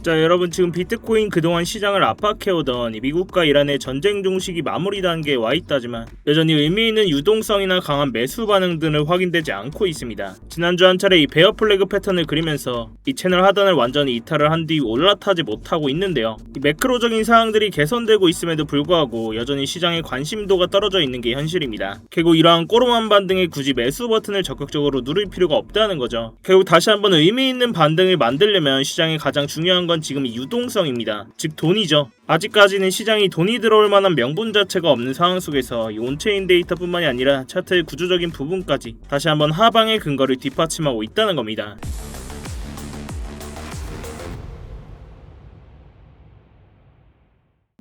자, 여러분, 지금 비트코인 그동안 시장을 압박해오던 이 미국과 이란의 전쟁 종식이 마무리 단계에 와있다지만 여전히 의미있는 유동성이나 강한 매수 반응 등을 확인되지 않고 있습니다. 지난주 한 차례 이 베어 플래그 패턴을 그리면서 이 채널 하단을 완전히 이탈을 한 뒤 올라타지 못하고 있는데요. 이 매크로적인 사항들이 개선되고 있음에도 불구하고 여전히 시장의 관심도가 떨어져 있는 게 현실입니다. 결국 이러한 꼬로만 반등에 굳이 매수 버튼을 적극적으로 누를 필요가 없다는 거죠. 결국 다시 한번 의미있는 반등을 만들려면 시장의 가장 중요한 건 지금 유동성입니다. 즉 돈이죠. 아직까지는 시장이 돈이 들어올 만한 명분 자체가 없는 상황 속에서 이 온체인 데이터뿐만이 아니라 차트의 구조적인 부분까지 다시 한번 하방의 근거를 뒷받침하고 있다는 겁니다.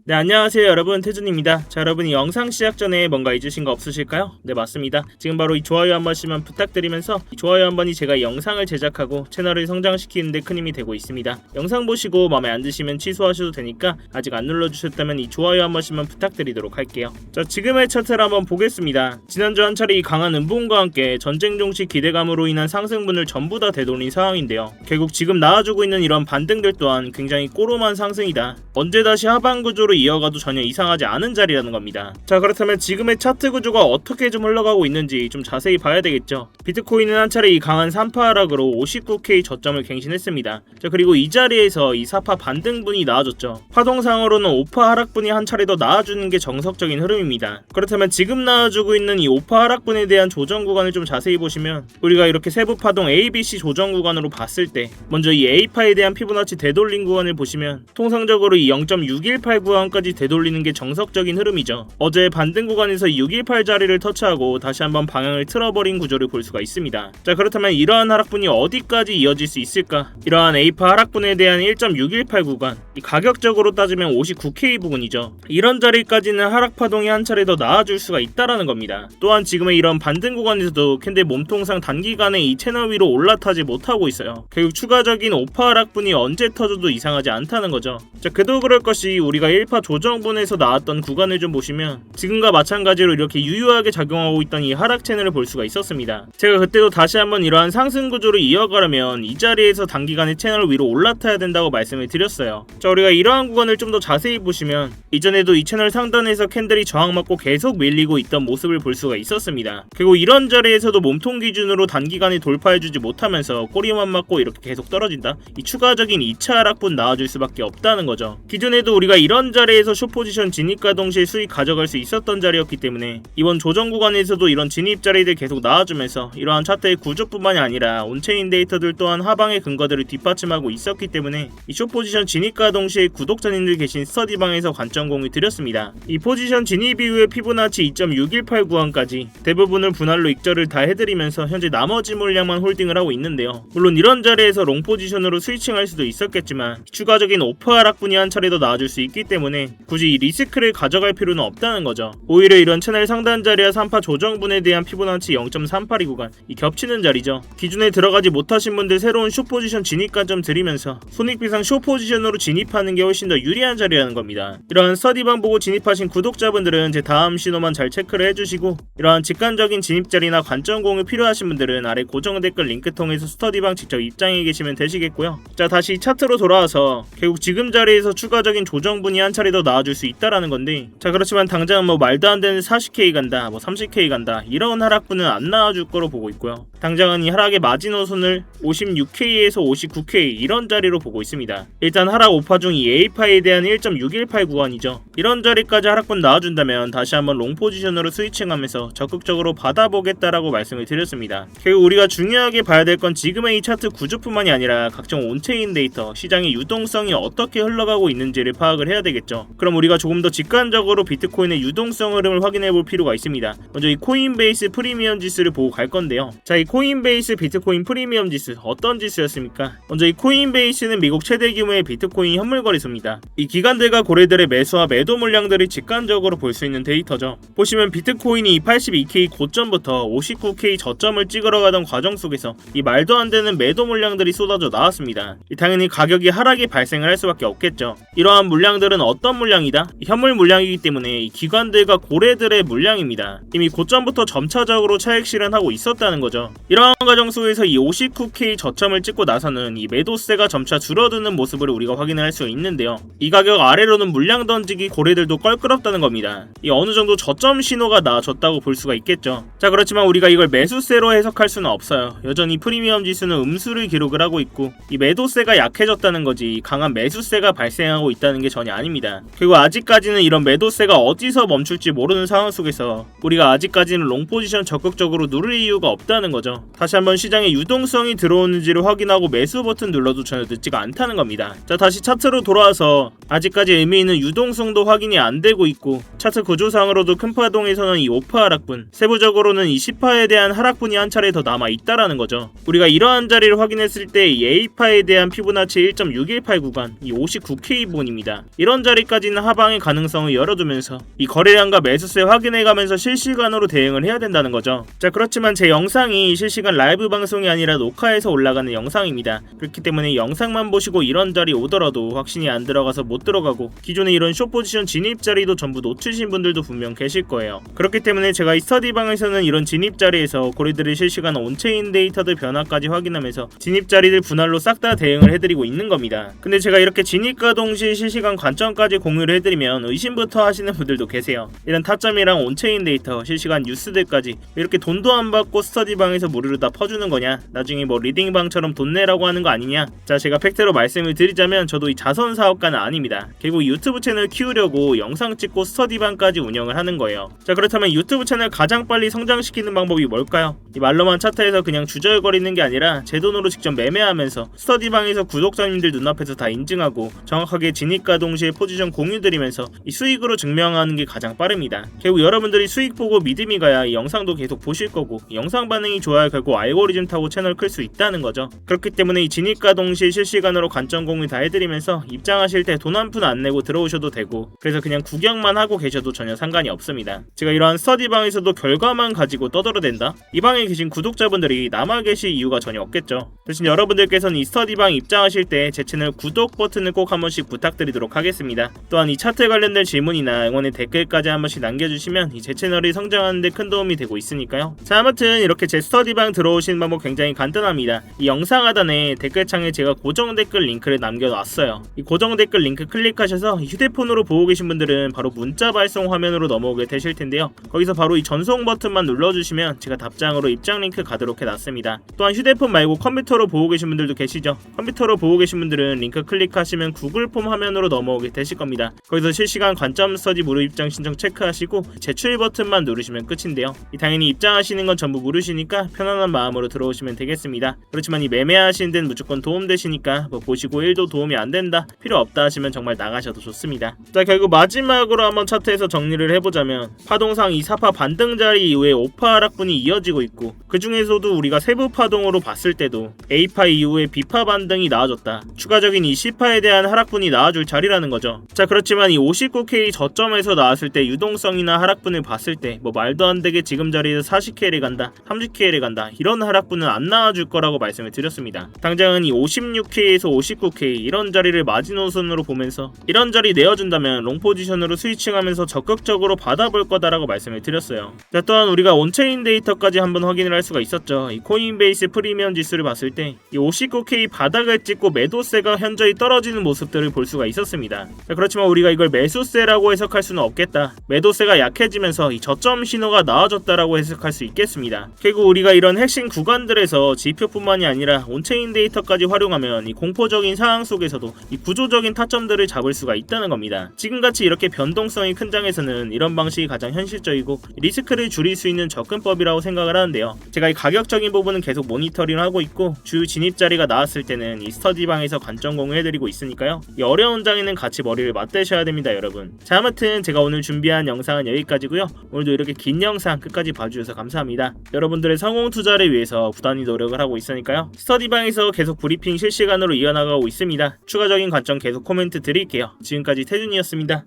네, 안녕하세요 여러분, 태준입니다. 자, 여러분, 이 영상 시작 전에 뭔가 잊으신 거 없으실까요? 네, 맞습니다. 지금 바로 이 좋아요 한 번씩만 부탁드리면서 이 좋아요 한 번이 제가 이 영상을 제작하고 채널을 성장시키는 데 큰 힘이 되고 있습니다. 영상 보시고 마음에 안 드시면 취소하셔도 되니까 아직 안 눌러주셨다면 이 좋아요 한 번씩만 부탁드리도록 할게요. 자, 지금의 차트를 한번 보겠습니다. 지난주 한 차례 이 강한 음봉과 함께 전쟁 종식 기대감으로 인한 상승분을 전부 다 되돌린 상황인데요. 결국 지금 나와주고 있는 이런 반등들 또한 굉장히 꼬로만 상승이다. 언제 다시 하방 구조로 이어가도 전혀 이상하지 않은 자리라는 겁니다. 자, 그렇다면 지금의 차트 구조가 어떻게 좀 흘러가고 있는지 좀 자세히 봐야 되겠죠. 비트코인은 한 차례 이 강한 3파 하락으로 59K 저점을 갱신했습니다. 자, 그리고 이 자리에서 이 4파 반등분이 나와줬죠. 파동상으로는 5파 하락분이 한 차례 더 나와주는 게 정석적인 흐름입니다. 그렇다면 지금 나와주고 있는 이 5파 하락분에 대한 조정 구간을 좀 자세히 보시면 우리가 이렇게 세부 파동 ABC 조정 구간으로 봤을 때 먼저 이 A파에 대한 피보나치 되돌림 구간을 보시면 통상적으로 이 0.618 구간까지 되돌리는 게 정석적인 흐름이죠. 어제 반등 구간에서 618 자리를 터치하고 다시 한번 방향을 틀어버린 구조를 볼 수가 있습니다. 자, 그렇다면 이러한 하락분이 어디까지 이어질 수 있을까? 이러한 A파 하락분에 대한 1.618 구간, 이 가격적으로 따지면 59K 부근이죠. 이런 자리까지는 하락 파동이 한 차례 더 나아줄 수가 있다라는 겁니다. 또한 지금의 이런 반등 구간에서도 캔들 몸통상 단기간에 이 채널 위로 올라타지 못하고 있어요. 결국 추가적인 5파 하락분이 언제 터져도 이상하지 않다는 거죠. 자, 그도 그럴 것이 우리가 1파 조정분에서 나왔던 구간을 좀 보시면 지금과 마찬가지로 이렇게 유효하게 작용하고 있던 이 하락 채널을 볼 수가 있었습니다. 제가 그때도 다시 한번 이러한 상승 구조를 이어가려면 이 자리에서 단기간에 채널 위로 올라타야 된다고 말씀을 드렸어요. 자, 우리가 이러한 구간을 좀 더 자세히 보시면 이전에도 이 채널 상단에서 캔들이 저항맞고 계속 밀리고 있던 모습을 볼 수가 있었습니다. 그리고 이런 자리에서도 몸통 기준으로 단기간에 돌파해주지 못하면서 꼬리만 맞고 이렇게 계속 떨어진다? 이 추가적인 2차 하락분 나와줄 수밖에 없다는 거죠. 기존에도 우리가 이런 자리에서 숏포지션 진입과 동시에 수익 가져갈 수 있었던 자리였기 때문에 이번 조정 구간에서도 이런 진입 자리들 계속 나와주면서 이러한 차트의 구조뿐만이 아니라 온체인 데이터들 또한 하방의 근거들을 뒷받침하고 있었기 때문에 이 숏포지션 진입과 동시에 구독자님들 계신 스터디방에서 관점 공유 드렸습니다. 이 포지션 진입 이후에 피보나치 2.618 구간까지 대부분을 분할로 익절을 다 해드리면서 현재 나머지 물량만 홀딩을 하고 있는데요. 물론 이런 자리에서 롱 포지션으로 스위칭할 수도 있었겠지만 추가적인 오퍼 하락분이 한 차례 더 나와줄 수 있기 때문에 굳이 이 리스크를 가져갈 필요는 없다는 거죠. 오히려 이런 채널 상단 자리와 3파 조정분에 대한 피보나치 0.382 구간, 이 겹치는 자리죠. 기존에 들어가지 못하신 분들 새로운 숏 포지션 진입관 좀 드리면서 손익비상 숏 포지션으로 진입하는 게 훨씬 더 유리한 자리라는 겁니다. 이러한 스터디방 보고 진입하신 구독자분들은 제 다음 신호만 잘 체크를 해주시고 이러한 직관적인 진입 자리나 관점 공유 필요하신 분들은 아래 고정 댓글 링크 통해서 스터디방 직접 입장해 계시면 되시겠고요. 자, 다시 차트로 돌아와서 결국 지금 자리에서 추가적인 조정분이 한 차례 더 나와줄 수 있다라는 건데, 자, 그렇지만 당장 뭐 말도 안 되는 40K 간다, 뭐 30K 간다 이런 하락분은 안 나와줄 거로 보고 있고요. 당장은 이 하락의 마지노선을 56K에서 59K 이런 자리로 보고 있습니다. 일단 하락 5파 중 이 A파에 대한 1.618 구간이죠. 이런 자리까지 하락분 나와준다면 다시 한번 롱 포지션으로 스위칭하면서 적극적으로 받아보겠다라고 말씀을 드렸습니다. 결국 우리가 중요하게 봐야 될 건 지금의 이 차트 구조뿐만이 아니라 각종 온체인 데이터, 시장의 유동성이 어떻게 흘러가고 있는지를 파악을 해야 되겠죠. 그럼 우리가 조금 더 직관적으로 비트코인의 유동성 흐름을 확인해 볼 필요가 있습니다. 먼저 이 코인베이스 프리미엄 지수를 보고 갈 건데요. 자, 이 코인베이스 비트코인 프리미엄 지수 어떤 지수였습니까? 먼저 이 코인베이스는 미국 최대 규모의 비트코인 현물 거래소입니다. 이 기관들과 고래들의 매수와 매도 물량들을 직관적으로 볼 수 있는 데이터죠. 보시면 비트코인이 82K 고점부터 59K 저점을 찍으러 가던 과정 속에서 이 말도 안 되는 매도 물량들이 쏟아져 나왔습니다. 당연히 가격이 하락이 발생을 할 수밖에 없겠죠. 이러한 물량들은 어떤 물량이다? 현물 물량이기 때문에 이 기관들과 고래들의 물량입니다. 이미 고점부터 점차적으로 차익 실현하고 있었다는 거죠. 이러한 과정 속에서 이 59K 저점을 찍고 나서는 이 매도세가 점차 줄어드는 모습을 우리가 확인할 수 있는데요. 이 가격 아래로는 물량 던지기 고래들도 껄끄럽다는 겁니다. 이 어느 정도 저점 신호가 나와줬다고 볼 수가 있겠죠. 자, 그렇지만 우리가 이걸 매수세로 해석할 수는 없어요. 여전히 프리미엄 지수는 음수를 기록을 하고 있고 이 매도세가 약해졌다는 거지 강한 매수세가 발생하고 있다는 게 전혀 아닙니다. 그리고 아직까지는 이런 매도세가 어디서 멈출지 모르는 상황 속에서 우리가 아직까지는 롱 포지션 적극적으로 누를 이유가 없다는 거죠. 다시 한번 시장에 유동성이 들어오는지를 확인하고 매수 버튼 눌러도 전혀 늦지가 않다는 겁니다. 자, 다시 차트로 돌아와서 아직까지 의미 있는 유동성도 확인이 안 되고 있고 차트 구조상으로도 큰 파동에서는 이 5파 하락분, 세부적으로는 이 10파에 대한 하락분이 한 차례 더 남아 있다라는 거죠. 우리가 이러한 자리를 확인했을 때 이 A파에 대한 피보나치 1.618 구간, 이 59K 본입니다. 이런 자리까지는 하방의 가능성을 열어두면서 이 거래량과 매수세 확인해가면서 실시간으로 대응을 해야 된다는 거죠. 자, 그렇지만 제 영상이 실시간 라이브 방송이 아니라 녹화해서 올라가는 영상입니다. 그렇기 때문에 영상만 보시고 이런 자리 오더라도 확신이 안 들어가서 못 들어가고 기존에 이런 숏 포지션 진입 자리도 전부 놓치신 분들도 분명 계실 거예요. 그렇기 때문에 제가 이 스터디방에서는 이런 진입 자리에서 고래들의 실시간 온체인 데이터들 변화까지 확인하면서 진입 자리들 분할로 싹 다 대응을 해드리고 있는 겁니다. 근데 제가 이렇게 진입과 동시에 실시간 관점까지 공유를 해드리면 의심부터 하시는 분들도 계세요. 이런 타점이랑 온체인 데이터, 실시간 뉴스들까지 이렇게 돈도 안 받고 스터디방에서 무료로 다 퍼주는 거냐? 나중에 뭐 리딩방처럼 돈 내라고 하는 거 아니냐? 자, 제가 팩트로 말씀을 드리자면 저도 이 자선 사업가는 아닙니다. 결국 유튜브 채널 키우려고 영상 찍고 스터디방까지 운영을 하는 거예요. 자, 그렇다면 유튜브 채널 가장 빨리 성장시키는 방법이 뭘까요? 이 말로만 차트에서 그냥 주저거리는 게 아니라 제 돈으로 직접 매매하면서 스터디방에서 구독자님들 눈앞에서 다 인증하고 정확하게 진입과 동시에 포지션 공유드리면서 이 수익으로 증명하는 게 가장 빠릅니다. 결국 여러분들이 수익 보고 믿음이 가야 이 영상도 계속 보실 거고 영상 반응이 좋아야 결국 알고리즘 타고 채널 클 수 있다는 거죠. 그렇기 때문에 이 진입과 동시에 실시간으로 관점 공유 다 해드리면서 입장하실 때 돈 한 푼 안 내고 들어오셔도 되고 그래서 그냥 구경만 하고 계셔도 전혀 상관이 없습니다. 제가 이러한 스터디방에서도 결과만 가지고 떠들어댄다? 이 방에 계신 구독자분들이 남아 계실 이유가 전혀 없겠죠. 대신 여러분들께서는 이 스터디방 입장하실 때 제 채널 구독 버튼을 꼭 한 번씩 부탁드리도록 하겠습니다. 또한 이 차트 관련된 질문이나 응원의 댓글까지 한 번씩 남겨주시면 이 제 채널이 성장하는 데 큰 도움이 되고 있으니까요. 자, 아무튼 이렇게 제 스터디방 들어오시는 방법 굉장히 간단합니다. 이 영상 하단에 댓글창에 제가 고정 댓글 링크를 남겨놨어요. 이 고정 댓글 링크 클릭하셔서 휴대폰으로 보고 계신 분들은 바로 문자 발송 화면으로 넘어오게 되실 텐데요. 거기서 바로 이 전송 버튼만 눌러주시면 제가 답장으로 입장 링크 가도록 해놨습니다. 또한 휴대폰 말고 컴퓨터로 보고 계신 분들도 계시죠? 컴퓨터로 보고 계신 분들은 링크 클릭하시면 구글 폼 화면으로 넘어오게 되실 겁니다. 거기서 실시간 관점 스터디 무료 입장 신청 체크하시고 제출 버튼만 누르시면 끝인데요. 당연히 입장하시는 건 전부 무료시니까 편안한 마음으로 들어오시면 되겠습니다. 그렇지만 이 매매하시는 데는 무조건 도움되시니까 뭐 보시고 1도 도움이 안 된다, 필요 없다 하시면 정말 나가셔도 좋습니다. 자, 결국 마지막으로 한번 차트에서 정리를 해보자면 파동상 이 4파 반등 자리 이후에 5파 하락분이 이어지고 있고 그 중에서도 우리가 세부 파동으로 봤을 때도 A파 이후에 B파 반등이 나와줬다. 추가적인 이 C파에 대한 하락분이 나와줄 자리라는 거죠. 자, 그렇지만 이 59K 저점에서 나왔을 때 유동성이나 하락분을 봤을 때 뭐 말도 안 되게 지금 자리에서 40K를 간다, 30K를 간다 이런 하락분은 안 나와줄 거라고 말씀을 드렸습니다. 당장은 이 56K에서 59K 이런 자리를 마지노선으로 보면서 이런 자리 내어준다면 롱 포지션으로 스위칭하면서 적극적으로 받아볼 거다라고 말씀을 드렸어요. 자, 또한 우리가 온체인 데이터까지 한번 확인을 할 수가 있었죠. 이 코인베이스 프리미엄 지수를 봤을 때 이 59K 바닥을 찍고 매도세가 현저히 떨어지는 모습들을 볼 수가 있었습니다. 자, 그렇지만 우리가 이걸 매수세라고 해석할 수는 없겠다. 매도세가 약해지면서 이 저점 신호가 나와줬다라고 해석할 수 있겠습니다. 결국 우리가 이런 핵심 구간들에서 지표뿐만이 아니라 온체인 데이터까지 활용하면 이 공포적인 상황 속에서도 이 구조적인 타점들을 잡을 수가 있다는 겁니다. 지금같이 이렇게 변동성이 큰 장에서는 이런 방식이 가장 현실적이고 리스크를 줄일 수 있는 접근법이라고 생각을 하는데요. 제가 이 가격적인 부분은 계속 모니터링을 하고 있고 주 진입 자리가 나왔을 때는 이 스터디방에서 관점 공유해드리고 있으니까요. 이 어려운 장에는 같이 머리를 맞대셔야 됩니다, 여러분. 자, 아무튼 제가 오늘 준비한 영상은 여기까지고요. 오늘도 이렇게 긴 영상 끝까지 봐주셔서 감사합니다. 여러분들의 성공 투자를 위해서 부단히 노력을 하고 있으니까요. 스터디방에서 계속 브리핑 실시간으로 이어나가고 있습니다. 추가적인 관점 계속 코멘트 드릴게요. 지금까지 태준이었습니다.